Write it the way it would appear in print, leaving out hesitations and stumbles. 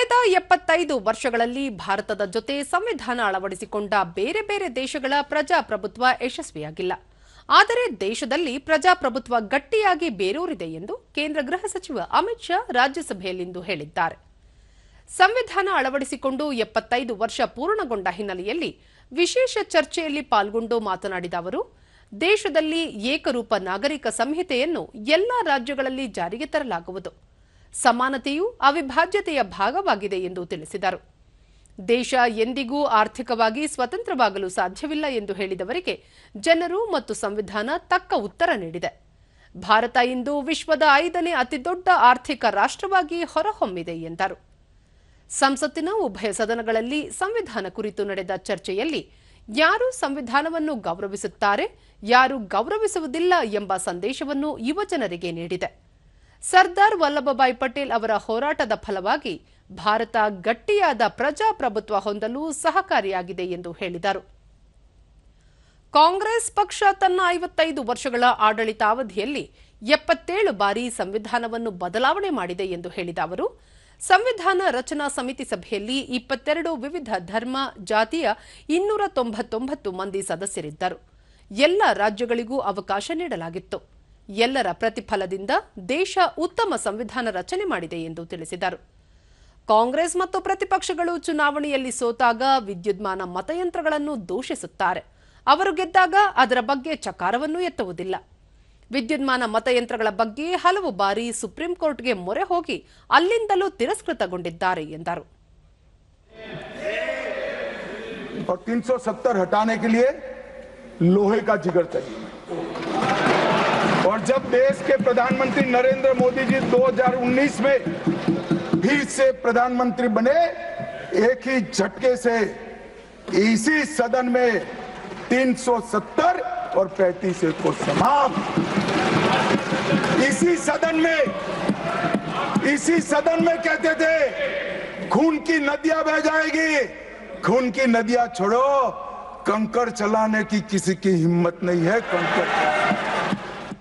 ಕಳೆದ 75 ವರ್ಷಗಳಲ್ಲಿ ಭಾರತದ ಜೊತೆ ಸಂವಿಧಾನ ಅಳವಡಿಸಿಕೊಂಡ ಬೇರೆ ಬೇರೆ ದೇಶಗಳ ಪ್ರಜಾಪ್ರಭುತ್ವ ಯಶಸ್ವಿಯಾಗಿಲ್ಲ. ಆದರೆ ದೇಶದಲ್ಲಿ ಪ್ರಜಾಪ್ರಭುತ್ವ ಗಟ್ಟಿಯಾಗಿ ಬೇರೂರಿದೆ ಎಂದು ಕೇಂದ್ರ ಗೃಹ ಸಚಿವ ಅಮಿತ್ ಶಾ ರಾಜ್ಯಸಭೆಯಲ್ಲಿಂದು ಹೇಳಿದ್ದಾರೆ. ಸಂವಿಧಾನ ಅಳವಡಿಸಿಕೊಂಡು 75 ವರ್ಷ ಪೂರ್ಣಗೊಂಡ ಹಿನ್ನೆಲೆಯಲ್ಲಿ ವಿಶೇಷ ಚರ್ಚೆಯಲ್ಲಿ ಪಾಲ್ಗೊಂಡು ಮಾತನಾಡಿದ ಅವರು, ದೇಶದಲ್ಲಿ ಏಕರೂಪ ನಾಗರಿಕ ಸಂಹಿತೆಯನ್ನು ಎಲ್ಲಾ ರಾಜ್ಯಗಳಲ್ಲಿ ಜಾರಿಗೆ ತರಲಾಗುವುದು. ಸಮಾನತೆಯು ಅವಿಭಾಜ್ಯತೆಯ ಭಾಗವಾಗಿದೆ ಎಂದು ತಿಳಿಸಿದರು. ದೇಶ ಎಂದಿಗೂ ಆರ್ಥಿಕವಾಗಿ ಸ್ವತಂತ್ರವಾಗಲು ಸಾಧ್ಯವಿಲ್ಲ ಎಂದು ಹೇಳಿದವರಿಗೆ ಜನರು ಮತ್ತು ಸಂವಿಧಾನ ತಕ್ಕ ಉತ್ತರ ನೀಡಿದೆ. ಭಾರತ ಇಂದು ವಿಶ್ವದ 5ನೇ ಅತಿದೊಡ್ಡ ಆರ್ಥಿಕ ರಾಷ್ಟ್ರವಾಗಿ ಹೊರಹೊಮ್ಮಿದೆ ಎಂದರು. ಸಂಸತ್ತಿನ ಉಭಯ ಸದನಗಳಲ್ಲಿ ಸಂವಿಧಾನ ಕುರಿತು ನಡೆದ ಚರ್ಚೆಯಲ್ಲಿ ಯಾರು ಸಂವಿಧಾನವನ್ನು ಗೌರವಿಸುತ್ತಾರೆ, ಯಾರು ಗೌರವಿಸುವುದಿಲ್ಲ ಎಂಬ ಸಂದೇಶವನ್ನು ಯುವಜನರಿಗೆ ನೀಡಿದೆ. ಸರ್ದಾರ್ ವಲ್ಲಭಭಾಯ್ ಪಟೇಲ್ ಅವರ ಹೋರಾಟದ ಫಲವಾಗಿ ಭಾರತ ಗಟ್ಟಿಯಾದ ಪ್ರಜಾಪ್ರಭುತ್ವ ಹೊಂದಲು ಸಹಕಾರಿಯಾಗಿದೆ ಎಂದು ಹೇಳಿದರು. ಕಾಂಗ್ರೆಸ್ ಪಕ್ಷ ತನ್ನ 55 ವರ್ಷಗಳ ಆಡಳಿತಾವಧಿಯಲ್ಲಿ 77 ಬಾರಿ ಸಂವಿಧಾನವನ್ನು ಬದಲಾವಣೆ ಮಾಡಿದೆ ಎಂದು ಹೇಳಿದ ಅವರು, ಸಂವಿಧಾನ ರಚನಾ ಸಮಿತಿ ಸಭೆಯಲ್ಲಿ 22 ವಿವಿಧ ಧರ್ಮ, ಜಾತಿಯ 299 ಮಂದಿ ಸದಸ್ಯರಿದ್ದರು. ಎಲ್ಲ ರಾಜ್ಯಗಳಿಗೂ ಅವಕಾಶ ನೀಡಲಾಗಿತ್ತು. ಎಲ್ಲರ ಪ್ರತಿಫಲದಿಂದ ದೇಶ ಉತ್ತಮ ಸಂವಿಧಾನ ರಚನೆ ಮಾಡಿದೆ ಎಂದು ತಿಳಿಸಿದರು. ಕಾಂಗ್ರೆಸ್ ಮತ್ತು ಪ್ರತಿಪಕ್ಷಗಳು ಚುನಾವಣೆಯಲ್ಲಿ ಸೋತಾಗ ವಿದ್ಯುನ್ಮಾನ ಮತಯಂತ್ರಗಳನ್ನು ದೂಷಿಸುತ್ತಾರೆ. ಅವರು ಗೆದ್ದಾಗ ಅದರ ಬಗ್ಗೆ ಚಕಾರವನ್ನು ಎತ್ತುವುದಿಲ್ಲ. ವಿದ್ಯುನ್ಮಾನ ಮತಯಂತ್ರಗಳ ಬಗ್ಗೆ ಹಲವು ಬಾರಿ ಸುಪ್ರೀಂ ಕೋರ್ಟ್ಗೆ ಮೊರೆ ಹೋಗಿ ಅಲ್ಲಿಂದಲೂ ತಿರಸ್ಕೃತಗೊಂಡಿದ್ದಾರೆ ಎಂದರು. 370 हटाने के लिए लोहे का जिगर चाहिए. और जब देश के प्रधानमंत्री नरेंद्र मोदी जी 2019 में फिर से प्रधानमंत्री बने, एक ही झटके से इसी सदन में 370 और 35 को समाप्त. इसी सदन में कहते थे खून की नदियां बह जाएगी. खून की नदियां छोड़ो, कंकड़ चलाने की किसी की हिम्मत नहीं है. कंकड़